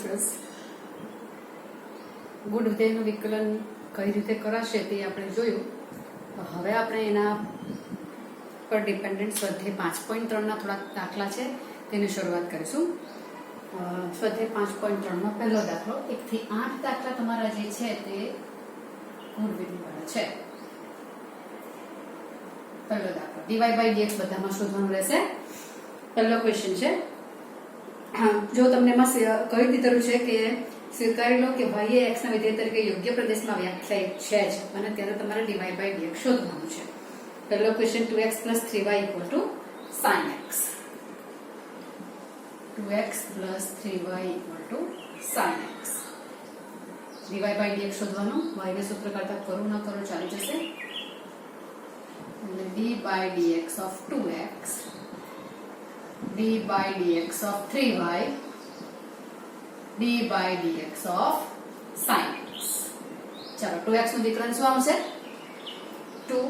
Students, ગુણ વિધેયનું વિકલન કઈ રીતે કરાશે તે આપણે જોયું. હવે આપણે એના પર ડિપેન્ડન્ટ સ્વાધ્યાય 5.3ના થોડાક દાખલા છે તેની શરૂઆત કરીશું. સ્વાધ્યાય 5.3નો પહેલો દાખલો 1 થી 8 દાખલા તમારા જે છે તે ગુણ વિધેયવાળા છે. પહેલો દાખલો dy/dx બધામાં શોધવાનું રહેશે. પહેલો ક્વેશ્ચન છે, જો તમને એમાં કહી દીધેલું છે કે સ્વીકારી લો કે y એ x ના વિધેય તરીકે યોગ્ય પ્રદેશમાં વ્યાખ્યાયિત છે જ, અને ત્યારે તમારે dy/dx શોધવાનું છે. પહેલો question 2x + 3y = sin x. 2x + 3y = sin x. dy/dx શોધવાનું. y ને સૂત્ર કરતા કરું ન કરું ચાલી જશે. d/dx of 2x, d/dx of 3y, d/dx of sin x. ચાલો 2x નું વિકલન શું આવશે? 2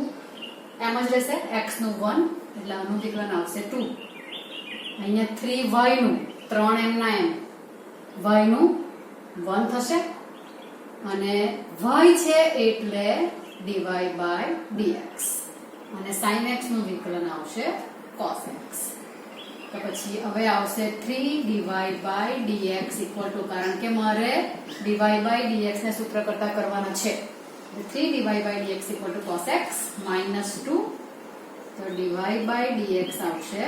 એમ જ રહેશે. x નું 1 એટલે આનું વિકલન આવશે 2. અહીંયા 3y નું 3 m ના m, y નું 1 થશે અને y છે એટલે dy/dx, અને sin x નું વિકલન આવશે cos x. તો પછી હવે આવશે 3dy/dx = કારણ કે મારે dy/dx ને સૂત્ર કરતા કરવાના છે. 3dy/dx = cos x - 2. તો dy/dx આવશે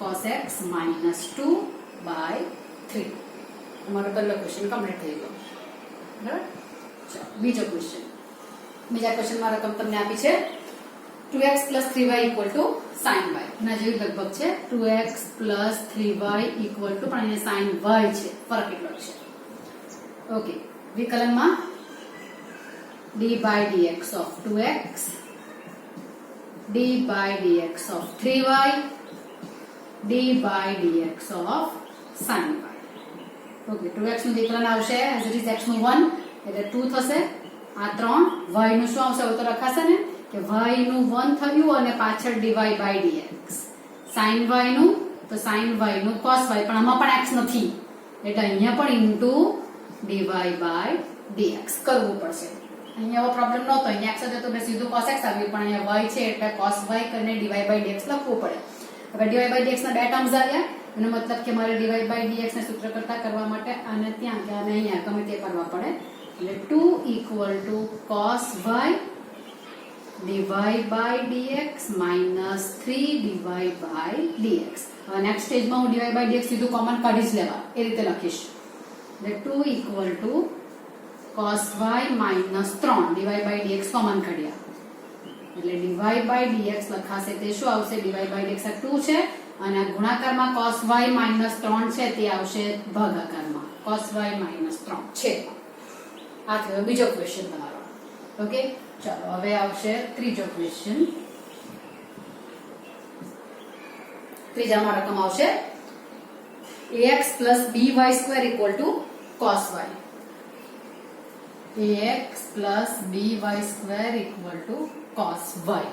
cos x - 2/3. અમારો પહેલો ક્વેશ્ચન કમ્પ્લીટ થઈ ગયો. બરાબર. ચાલો બીજો ક્વેશ્ચન. બીજા ક્વેશ્ચનમાં રકમ તમને આપી છે 2x + 3y = sin y. ના જેવી લગભગ છે. 2x + 3y = પણ અહીંયા sin y છે, ફરક એટલો છે. ઓકે, વિકલનમાં d/dx of 2x, d/dx of 3y, d/dx of sin y. Okay, 2x નું વિકલન આવશે as it is x નું 1 એટલે 2 થશે. આ 3 y નું શું આવશે? હવે તો લખાશે ને કે y નું 1 થયું અને પાછળ dy/dx. sin y નું તો sin y નું cos y, પણ આમાં પણ x નથી એટલે અહીંયા પણ ઇન્ટુ dy/dx કરવું પડશે. અહીંયા એવો પ્રોબ્લેમ નહોતો. અહીંયા x હતો તો મેં સીધું cos x આવ્યું, પણ અહીંયા y છે એટલે cos y કરીને dy/dx લખવું પડે. હવે dy/dx ના બે ટર્મ્સ આવ્યા, એનો મતલબ કે મારે dy/dx ને સૂત્ર કરતા કરવા માટે આને ત્યાં કે આને અહીંયા ગમે તે કરવા પડે. એટલે 2 = cos y dy/dx - 3dy/dx. હવે નેક્સ્ટ સ્ટેજમાં હું dy/dx સીધું કોમન કાઢી જ લેવા, એ રીતે લખીશ. એટલે 2 = cos y - 3 dy/dx કોમન કાઢ્યા એટલે dy/dx લખાશે. તે શું આવશે? dy/dx આ 2 છે અને આ ગુણાકારમાં cos y - 3 છે તે આવશે ભાગાકારમાં cos y - 3 છે. આ થયો બીજો ક્વેશ્ચન તમારો. ઓકે, ચાલો હવે આવશે ત્રીજો ક્વેશ્ચન. ત્રીજામાં રકમ આવશે ax + by² = cos y. ax + by² = cos y.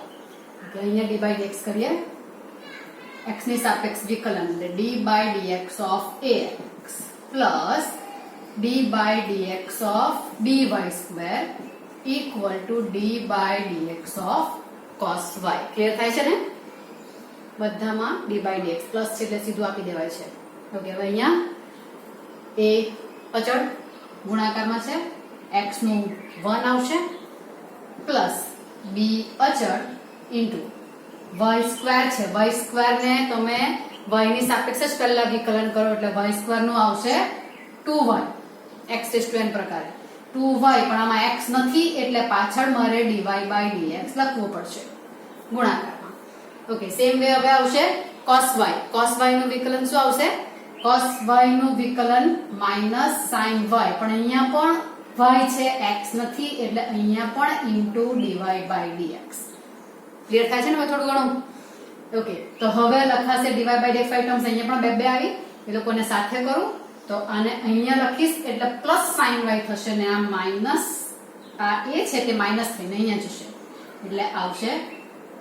અહીંયા d/dx કરીએ. x ની સાપેક્ષ વિકલન એટલે d/dx of ax plus d/dx of by² = d/dx of cos y. Clear થાય છે ને? બધામાં d/dx પ્લસ છે એટલે સીધું આપી દેવાય છે. ઓકે, હવે અહીંયા a અચળ ગુણાકારમાં છે, x નું 1 આવશે પ્લસ b અચળ ઇન્ટુ y² છે. y² ને તમે y ની સાપેક્ષે જ પહેલા વિકલન કરો એટલે y² નું આવશે 2y x⁴n પ્રકારે 2y, પણ આમાં x નથી એટલે પાછળ મારે dy/dx લખવું પડશે ગુણાકારમાં. ઓકે, સેમ વે હવે આવશે cos y. cos y નું વિકલન શું આવશે? cos y નું વિકલન - sin y, પણ અહીંયા પણ y છે, x નથી એટલે અહીંયા પણ ઇન્ટુ dy/dx. ક્લિયર થાય છે ને હવે થોડું ઘણું? ઓકે, તો હવે લખાશે dy/dx ટર્મ્સ અહીંયા પણ બે આવી, એ લોકોને સાથે કરું તો આને અહીંયા લખીશ એટલે પ્લસ sin y થશે ને આ માઈનસ આ a છે તે માઈનસ થઈને અહીંયા જશે એટલે આવશે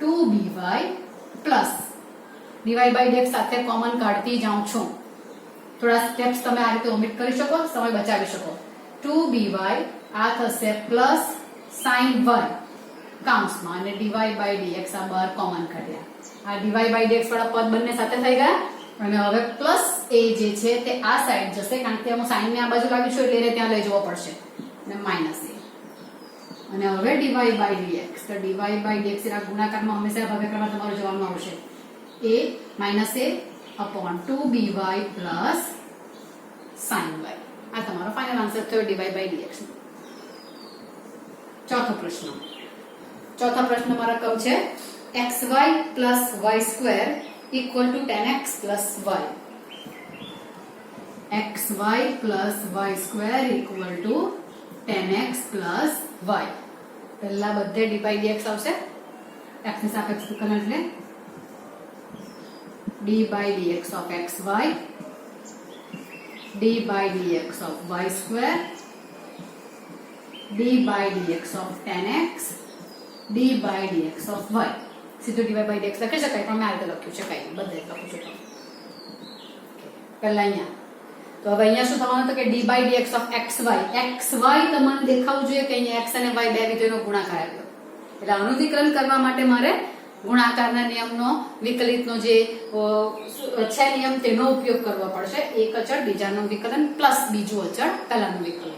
2by પ્લસ dy/dx સાથે કોમન કાઢતી જાઉં છું થોડા સ્ટેપ્સ તમે આ રીતે ઓમિટ કરી શકો, સમય બચાવી શકો. 2by આ થશે પ્લસ sin y કાઉન્સમાં અને dy by dx આ બહાર કોમન કાઢ્યા. આ dy by dx વાળા પદ બંને સાથે થઈ ગયા અને હવે પ્લસ a જે છે તે આ સાઈડ જશે કારણ કે હું sin ને આ બાજુ લાવી છું એટલે એને ત્યાં લઈ જવો પડશે અને માઈનસ a અને હવે dy by dx. તો dy by dx ના ગુણાકારમાં હંમેશા ભાગાકારમાં તમારું જવાનું આવશે a minus a upon 2by plus sin y. આ તમારો ફાઇનલ આન્સર થયો dy by dx. ચોથો પ્રશ્ન મારા કહું છે xy plus y square equal to 10x plus y. xy plus y square equal to 10x plus y. પહેલા બધે dy by dx આવશે. x ની સાપેક્ષ વિકલન એટલે d by dx of xy, d by dx of y square, d by dx of 10x, d by dx of y. સીધું dy by dx લખી શકાય પણ મેં આ રીતે લખ્યું છે, કઈ બધે લખું છું. પહેલા અહીંયા તો હવે અહીંયા શું થવાનું તો કે d by dx of xy. xy તમને દેખાવું જોઈએ કે અહીંયા x અને y બે વિધેયનો ગુણાકાર આવ્યો. એટલે આનું વિકલન કરવા માટે મારે ગુણાકારના નિયમનો વિકલિતનો જે છે નિયમ તેનો ઉપયોગ કરવો પડશે. એક અચળ બીજાનું વિકલન પ્લસ બીજું અચળ પહેલાનું વિકલન.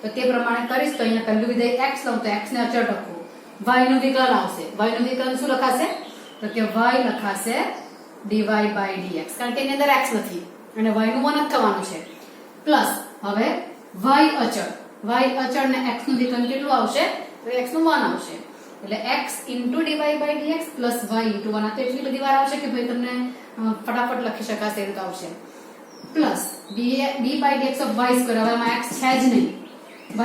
તો તે પ્રમાણે કરીશ તો અહીંયા પહેલું વિધેય x લઉં તો x ને અચળ રાખું, y નું વિકલન આવશે. y નું વિકલન શું લખાશે તો કે y લખાશે dy by dx કારણ કે એની અંદર x નથી અને y નું 1 જ થવાનું છે. પ્લસ હવે y અચળ ને x નું વિકલન કેટલું આવશે તો x નું 1 આવશે. એટલે x into dy by dx plus y into 1 આ તો એટલી બધી વાર આવશે કે ભાઈ તમને ફટાફટ લખી શકાશે એ રીતે આવશે. Plus d by dx of y square. હવે આમાં x છે જ નહીં,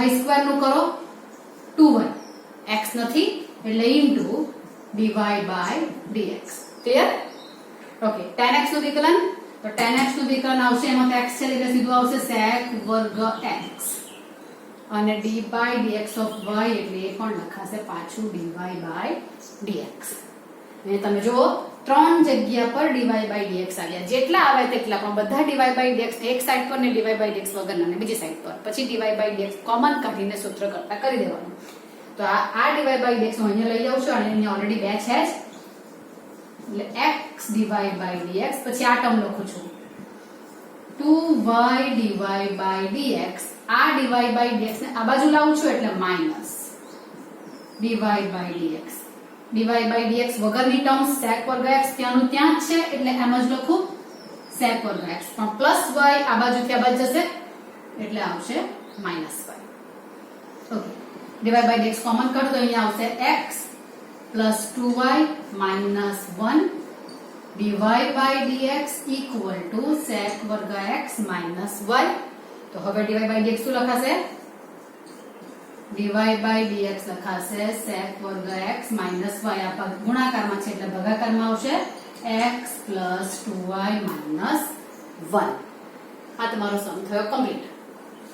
y square નું કરો 2y, x નથી એટલે into dy by dx. Clear? Okay. 10x નું વિકલન તો 10x નું વિકલન આવશે એમાં x છે એટલે સીધું આવશે sec વર્ગ x અને d by dx of y એટલે એ પણ લખાશે પાછું dy by dx. અને તમે જુઓ ત્રણ જગ્યા પર dy by dx આવ્યા. જેટલા આવે તેટલા પણ બધા dy by dx એક સાઈડ પર ને dy by dx વગરના ને બીજી સાઈડ પર. પછી dy by dx કોમન કાઢીને સૂત્ર કરતા કરી દેવાનું. તો આ dy by dx હું અહીંયા લઈ જાઉં છું અને અહીંયા ઓલરેડી બે છે જ એટલે x dy by dx. પછી આ ટર્મ લખું છું 2y dy by dx. આ dy by dx ને આ બાજુ લાવું છું એટલે minus dy by dx. dy by dx વગરની ટર્મ sec વર્ગ x ત્યાંનું ત્યાં જ છે એટલે એમ જ લખું sec વર્ગ x. પણ પ્લસ y આ બાજુથી આ બાજુ જશે એટલે આવશે minus y. Okay. dy by dx common કાઢો તો અહીંયા આવશે x plus 2y minus 1 dy by dx equal to sec વર્ગ x minus y. તો હવે dy by dx શું લખાશે dy by dx લખાશે sec વર્ગ x minus y. આ ગુણાકારમાં છે એટલે ભાગાકારમાં આવશે x plus 2y minus 1. આ તમારો સમ થયો કમ્પ્લીટ.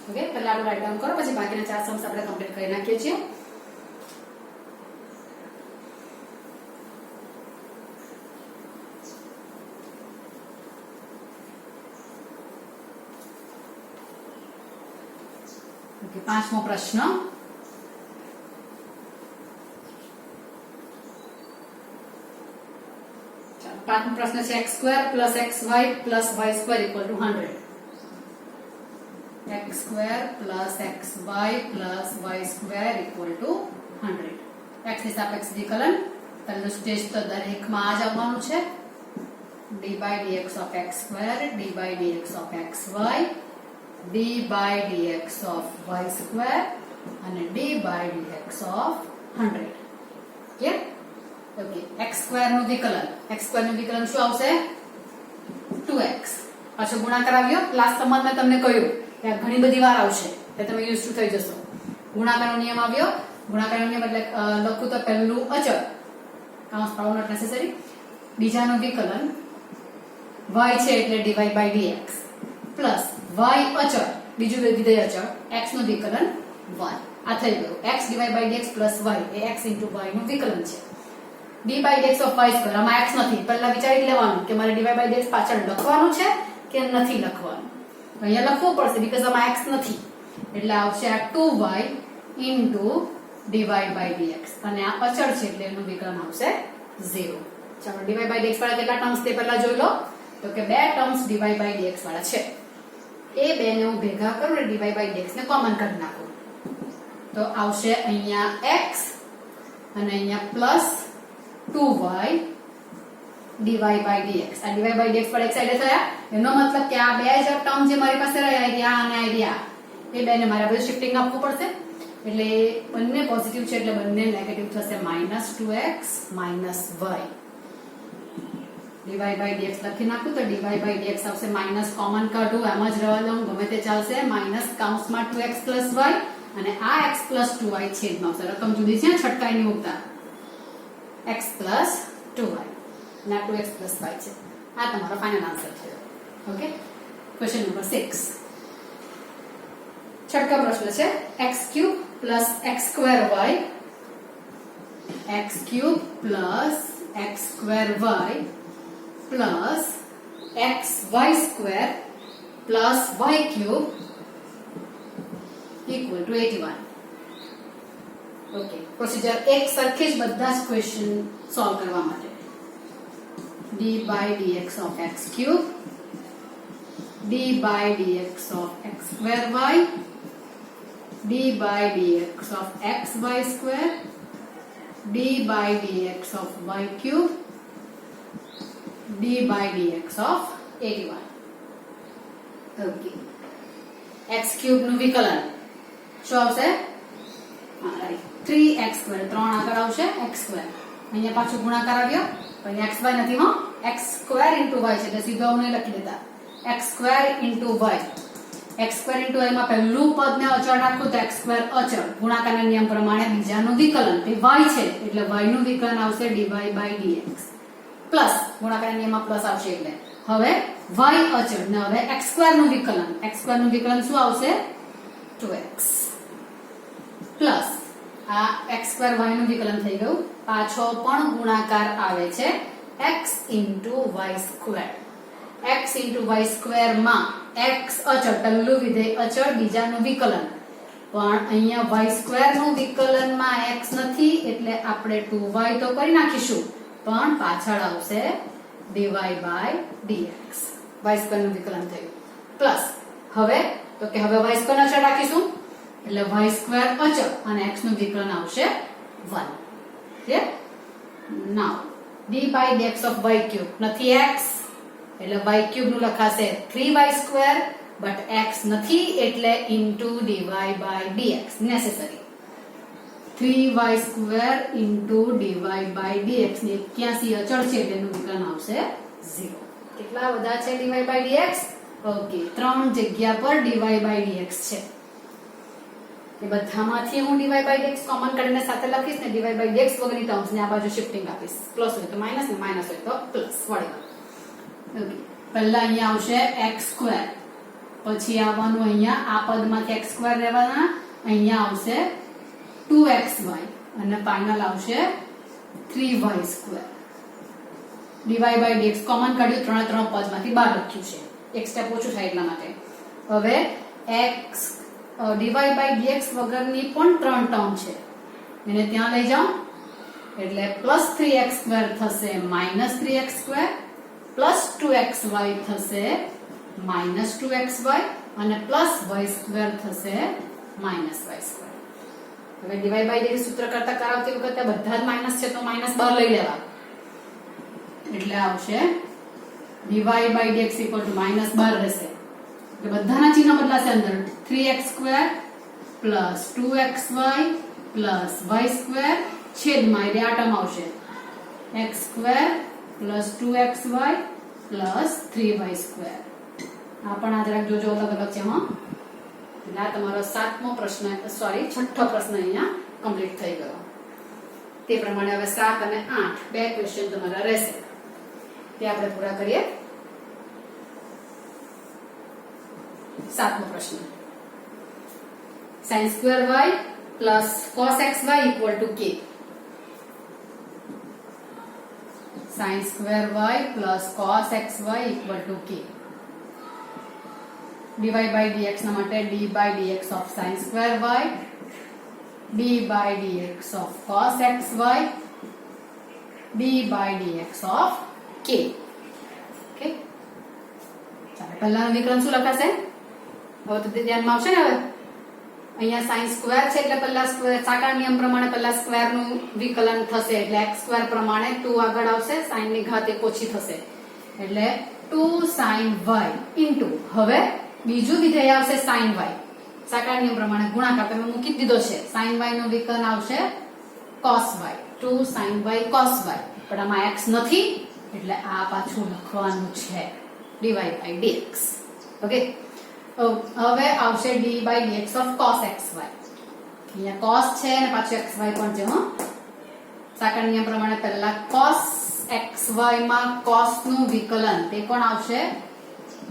ઓકે. પહેલા આપણે રાઈટ ડાઉન કરો પછી બાકીના ચાર સમ્સ આપણે કમ્પ્લીટ કરી નાખીએ છીએ. ઓકે. પાંચમો પ્રશ્ન પાંચમો પ્રશ્ન છે x square plus xy plus y square equal to 100. x square plus xy plus y square equal to 100. x ની સાપેક્ષ વિકલન પહેલું સ્ટેજ તો દરેકમાં આ જ આવવાનું છે. d by dx of x square, d by dx of xy, d by dx of y square અને d by dx of 100. Clear? Okay. x square નું વિકલન શું આવશે 2x. પાછો ગુણાકાર આવ્યો. લાસ્ટ સમ મેં તમને કહ્યું કે ઘણી બધી વાર આવશે એટલે તમે યુઝ ટુ થઈ જશો. ગુણાકારનો નિયમ આવ્યો. ગુણાકારનો નિયમ એટલે લખું તો પહેલું અચળ કાઉન્સ પાઉન્ડ નોટ નેસેસરી. બીજાનું વિકલન y છે એટલે dy by dx plus y અચળ બીજું વિધેય અચળ x નું વિકલન 1. આ થઈ ગયું x dy by dx plus y A x into y નું વિકલન છે. d by dx of y square આમાં x નથી. પહેલા વિચારી લેવાનું કે મારે dy by dx પાછળ લખવાનું છે કે નથી લખવાનું. અહીંયા લખવું પડશે બીકોઝ આમાં x નથી એટલે આવશે આ 2y into dy by dx અને આ અચળ છે એટલે એનું વિકલન આવશે 0. ચાલો dy by dx વાળા કેટલા ટર્મ્સ તે પહેલા જોઈ લો તો કે બે ટર્મ્સ dy by dx વાળા છે એ બેને હું ભેગા કરું અને dy by dx ને કોમન કરી નાખું તો આવશે અહીંયા x અને અહીંયા plus 2y dy by dx આ dy by dx પર એક સાઈડે થયા એનો મતલબ કે આ બે જ ટર્મ જે મારી પાસે રહ્યા રહ્યા અને રહ્યા એ બેને મારે બધું શિફ્ટિંગ આપવું પડશે એટલે બંને પોઝિટિવ છે એટલે બંને નેગેટિવ થશે -2x -y dy by dx લખી નાખું તો dy by dx આવશે માઈનસ કોમન કાઢું એમ જ રહેવા દઉં ગમે તે ચાલશે માઈનસ કૌંસમાં 2x y અને આ x 2y છેદમાં આવશે રકમ જુદી છે છટકાઈ નહીં મૂકતા x 2y ના 2x y છે આ તમારો ફાઇનલ આન્સર છે ઓકે ક્વેશ્ચન નંબર 6 છઠ્ઠો પ્રશ્ન છે x³ + x²y x³ + x²y plus xy² plus y³ equal to 81. Okay procedure એક સરખી જ બધા જ ક્વેશ્ચન સોલ્વ કરવા માટે d by dx of x³ d by dx of x²y d by dx of xy² d by dx of y³ d by dx of 81. Okay x³ નું વિકલન શું આવશે 3x² 3 આગળ આવશે x² અહીંયા પાછો ગુણાકાર આવ્યો પણ xy નથી હો x² * y છે એટલે સીધો હું નહીં લખી દેતા x² * y x² * y માં પહેલું પદને અચળ રાખું તો x² અચળ ગુણાકારના નિયમ પ્રમાણે બીજાનું વિકલન તે y છે એટલે y નું વિકલન આવશે dy by dx પ્લસ ગુણાકારના નિયમમાં પ્લસ આવશે એટલે હવે y અચળ ને હવે x² નું વિકલન શું આવશે 2x પ્લસ આ x² y નું વિકલન થઈ ગયું પાછો પણ ગુણાકાર આવે છે x * y². x * y² માં x અચળ પહેલું વિધેય અચળ બીજાનું વિકલન પણ અહીંયા y² નું વિકલનમાં x નથી એટલે આપણે 2y તો કરી નાખીશું પણ પાછળ આવશે dy by dx y² નું વિકલન થયું પ્લસ હવે તો કે હવે y² અચળ રાખીશું એટલે y² અચળ અને x નું વિકલન આવશે 1 clear now d by dx of y³ નથી x એટલે y³ નું લખાશે 3y² બટ x નથી એટલે into dy by dx necessary 3y² into dy by dx ને 81 અચળ છે એટલે એનું વિકલન આવશે 0 કેટલા બધા છે dy by dx ઓકે ત્રણ જગ્યા પર dy by dx છે એ બધામાંથી હું dy by dx કોમન કરીને સાથે લખીશ ને dy by dx વગરની ટર્મ્સ ને આ બાજુ શિફ્ટિંગ આપીશ પ્લસ હોય તો માઈનસ ને માઈનસ હોય તો પ્લસ વળે ઓકે પહેલા અહીંયા આવશે x² પછી આવવાનું અહીંયા આ પદમાંથી x² રહેવાના અહીંયા આવશે 2xy અને ફાઇનલ આવશે 3y² dy by dx common કાઢ્યું ત્રણ પદમાંથી બહાર લખ્યું છે એક સ્ટેપ ઓછું થાય એટલા માટે હવે x dy by dx વગરની પણ ત્રણ ટર્મ છે એને ત્યાં લઈ જાઓ એટલે +3x² થશે -3x² +2xy થશે -2xy અને +y² થશે -y². હવે dy by dx સૂત્ર કરતા કરાવતી વખતે બધા જ માઈનસ છે તો માઈનસ બહાર લઈ લેવા એટલે આવશે dy by dx - બહાર રહેશે એટલે બધાના ચિહ્ન બદલાશે અંદર 3x² + 2xy + y² છેદમાં એટલે આ ટર્મ આવશે x² + 2xy + 3y² આ પણ આ જરાક જોજો અલગ અલગ છે હા એટલે આ તમારો છઠ્ઠો પ્રશ્ન અહીંયા કમ્પ્લીટ થઈ ગયો તે પ્રમાણે હવે 7 અને 8 બે ક્વેશ્ચન તમારા રહેશે તે આપણે પૂરા કરીએ. 7મો પ્રશ્ન sin²y + cos⁡xy = k sin²y + cos⁡xy = k dy by dx ના માટે d by dx of sin square y, d by dx of cos xy, d by dx of k. Okay, ચાલો પહેલાનું વિકલન શું લખાશે? હવે તો ધ્યાનમાં આવશે ને. હવે અહીંયા sin સ્ક્વેર છે એટલે પહેલા સાકાર નિયમ પ્રમાણે પહેલા સ્ક્વેર નું વિકલન થશે એટલે x સ્ક્વેર પ્રમાણે 2 આગળ આવશે, sin ની ઘાત એક ઓછી થશે એટલે 2 sin y ઇન્ટુ હવે બીજું વિધેય આવશે sin y, સાકાર નિયમ પ્રમાણે ગુણાકાર તમે મૂકી દીધો છે. sin y નું વિકલન આવશે cos y, 2 sin y cos y, પણ આમાં x નથી એટલે આ પાછું લખવાનું છે dy by dx. ઓકે, હવે આવશે d by dx of cos xy. અહીંયા cos છે અને પાછું xy પણ છે. સાકાર નિયમ પ્રમાણે પહેલા cos xy માં cos નું વિકલન તે કોણ આવશે?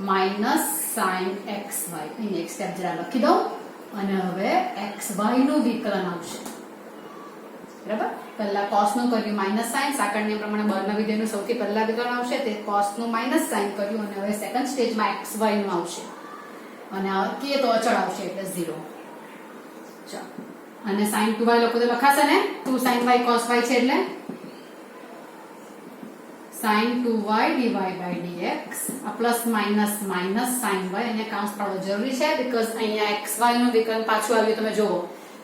Minus sin xy. અહીં એક સ્ટેપ જરા લખી દઉં અને હવે xy નું વિકલન આવશે. બરાબર, પહેલા cos નું કર્યું માઈનસ sin, સાકાર નિયમ પ્રમાણે બળના વિધેયનું સૌથી પહેલા વિકલન આવશે તે cos નું માઈનસ sin કર્યું અને હવે સેકન્ડ સ્ટેજમાં xy નું આવશે અને k તો અચળ આવશે એટલે 0. ચાલો, અને sin 2y લખો તો લખાશે ને, 2 sin y cos y છે એટલે sin 2y dy by dx આ plus minus minus sin y. અહીંયા કાઉન્સ પાડવો જરૂરી છે બીકોઝ અહીંયા xy નું વિકલન પાછું આવ્યું તમે જુઓ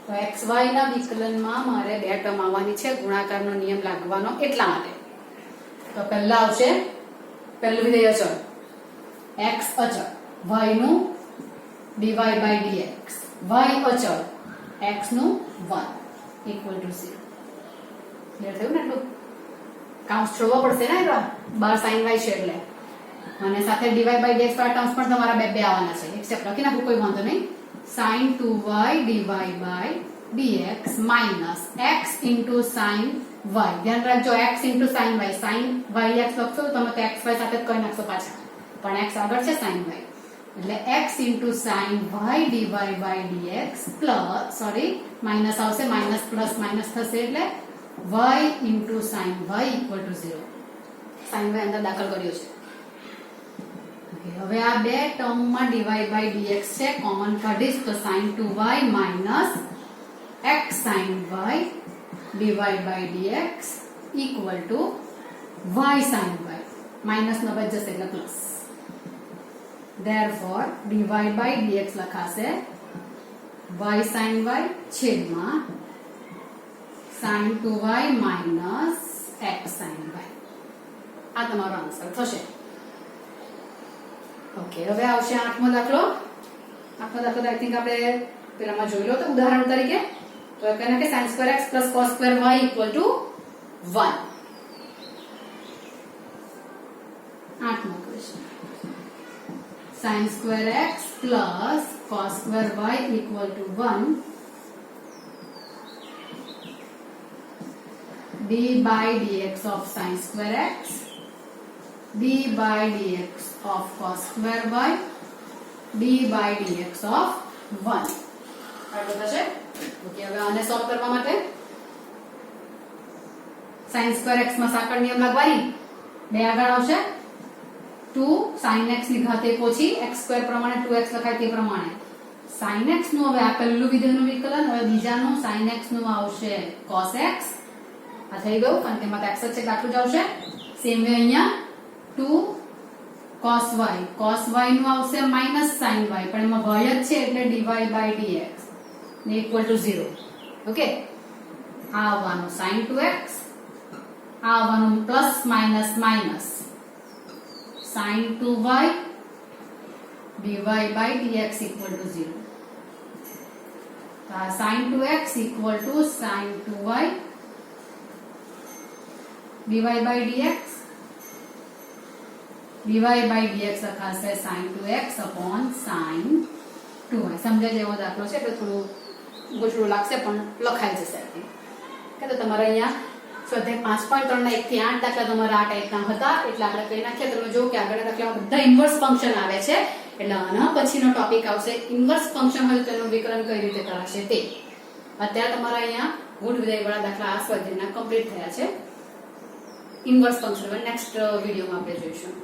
તો xy ના વિકલનમાં મારે બે ટર્મ આવવાની છે, ગુણાકારનો નિયમ લાગવાનો એટલા માટે. તો પહેલા આવશે પહેલું વિધેય અચળ x અચળ, y નું dy by dx, y અચળ, x નું 1 equal to 0. ક્લિયર થયું ને? એટલું કાઉન્સ છોડવો પડશે ને, બાર sin y છે એટલે, અને સાથે dy by dx વાળા ટર્મ્સ પણ તમારા બે બે આવવાના છે. એક સ્ટેપ લખી નાખું, કોઈ વાંધો નહીં. sin 2y dy by dx minus x into sin y. ધ્યાન રાખજો x into sin y, sin y x લખશો તો તમે તો xy સાથે જ કરી નાખશો પાછા, પણ x આગળ છે sin y એટલે x into sin y dy by dx plus sorry minus આવશે, માઈનસ પ્લસ માઈનસ થશે એટલે y into sin y equal to 0. sin y અંદર દાખલ કર્યો છે. ઓકે, હવે આ બે ટર્મમાં dy by dx છે, કોમન કાઢીશ તો sin 2y minus x sin y dy by dx equal to y sin y. Minus ન બચ જશે એટલે plus. therefore dy by dx લખાશે y sin y છેદમાં sin 2y minus x sin y. આ તમારો answer થશે. Okay, હવે આવશે આઠમો દાખલો. આઠમો દાખલો આઈ થિંક આપણે પેલામાં જોઈ લો તો ઉદાહરણ તરીકે તો કહે કે sin square x plus cos square y equal to 1. આઠમો question, sin square x plus cos square y equal to 1. d by dx of sin square x, d by dx of cos square y, d by dx of 1. આટલું થશે. Okay, હવે આને solve કરવા માટે sin square x માં સાકળ નિયમ લાગવાની, બે આગળ આવશે 2 sin x ની ઘાત એક ઓછી, x સ્ક્વેર પ્રમાણે 2x લખાય તે પ્રમાણે sin x નું હવે આ પહેલું વિધેયનું વિકલન, હવે બીજાનું sin x નું આવશે cos x. આ થઈ ગયું કારણ કે એમાં x છે આટલું જ આવશે. સેમ વે અહીંયા 2 cos y, cos y નું આવશે માઈનસ sin y, પણ એમાં y જ છે એટલે dy by dx ને ઇક્વલ ટુ 0. ઓકે, આ આવવાનું sin 2x, આ આવવાનું plus minus minus sin 2y dy by dx equal to 0. sin 2x equal to sin 2y dy by dx, dy by dx લખાશે sin 2x upon sin 2y. સમજાય જેવો દાખલો છે એટલે થોડું ગોચડું લાગશે પણ લખાઈ જશે. કે તો તમારે અહીંયા સ્વાધ્યાય 5.3 ના 1 થી 8 દાખલા તમારા આ ટાઈપના હતા એટલે આપણે કહી નાખીએ. તમે જો કે આગળ દાખલામાં બધા ઇન્વર્સ ફંક્શન આવે છે એટલે આના પછીનો ટોપિક આવશે ઇન્વર્સ ફંક્શન હોય તો એનું વિકલન કઈ રીતે કરાશે તે. અત્યારે તમારા અહીંયા ગુણ વિધેય વાળા દાખલા આ સ્વાધ્યાયના કમ્પ્લીટ થયા છે. ઇન્વર્સ ફંક્શન નેક્સ્ટ વિડીયોમાં આપણે જોઈશું.